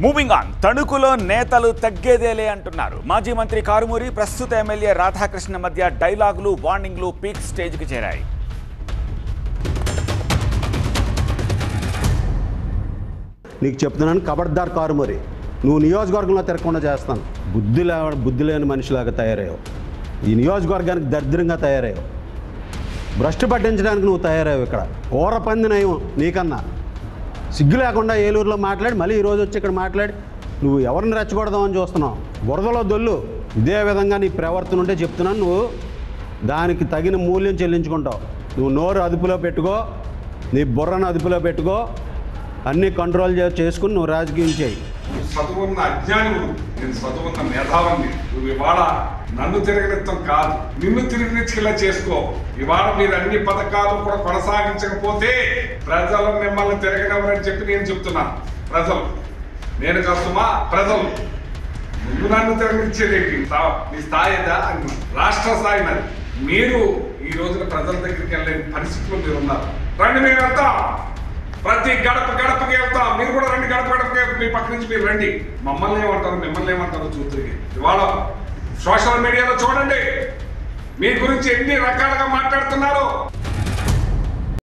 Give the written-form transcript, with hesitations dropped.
Moving on, తణుకులో నేతలు తగ్గేదేలే అంటున్నారు. మాజీ మంత్రి కారుమూరి, ప్రస్తుత ఎమ్మెల్యే రాధాకృష్ణ మధ్య డైలాగులు, వార్నింగ్లు పీక్ స్టేజ్కి చేరాయి. నీకు చెప్తున్నాను, ఖబర్దార్ కారుమూరి, నువ్వు నియోజకవర్గంలో తిరగకుండా చేస్తాను. బుద్ధి లేని మనిషిలాగా తయారయ్యావు. ఈ నియోజకవర్గానికి దరిద్రంగా తయారయ్యావు. భ్రష్టు పట్టించడానికి నువ్వు తయారయ్యావు. ఇక్కడ కూర పందినయం నీకన్నా సిగ్గు లేకుండా ఏలూరులో మాట్లాడి మళ్ళీ ఈరోజు వచ్చి ఇక్కడ మాట్లాడి నువ్వు ఎవరిని రెచ్చగొడదామని చూస్తున్నావు. బురదలో దొల్లు. ఇదే విధంగా నీ ప్రవర్తన ఉంటే చెప్తున్నాను, నువ్వు దానికి తగిన మూల్యం చెల్లించుకుంటావు. నువ్వు నోరు అదుపులో పెట్టుకో, నీ బుర్రను అదుపులో పెట్టుకో, అన్నీ కంట్రోల్ చేసుకుని నువ్వు రాజకీయం చేయి. చదువున్న అజ్ఞానులు, నేను చదువున్న మేధావాన్ని. నువ్వు ఇవాళ నన్ను తిరగనిత్తం కాదు, నిన్ను తిరిగినిచ్చేలా చేసుకో. ఇవాళ మీరు అన్ని పథకాలు కూడా కొనసాగించకపోతే ప్రజలు మిమ్మల్ని తిరగనివ్వరని చెప్పి నేను చెప్తున్నాను. ప్రజలు, నేను కష్టమా ప్రజలు, నువ్వు నన్ను తిరగనిచ్చేదేంటి? మీ స్థాయి రాష్ట్ర స్థాయి మరి. మీరు ఈ రోజున ప్రజల దగ్గరికి వెళ్ళే పరిస్థితుల్లో మీరు ఉన్నారు. రండి, మేము వెళ్తాం. ప్రతి గడపకి వెళ్తాం. మీరు కూడా రండి, గడపకి మీ పక్క నుంచి మీరు రండి. మమ్మల్ని ఏమంటారు, మిమ్మల్ని ఏమంటారు చూద్దరికి. ఇవాళ సోషల్ మీడియాలో చూడండి, మీ గురించి ఎన్ని రకాలుగా మాట్లాడుతున్నారు.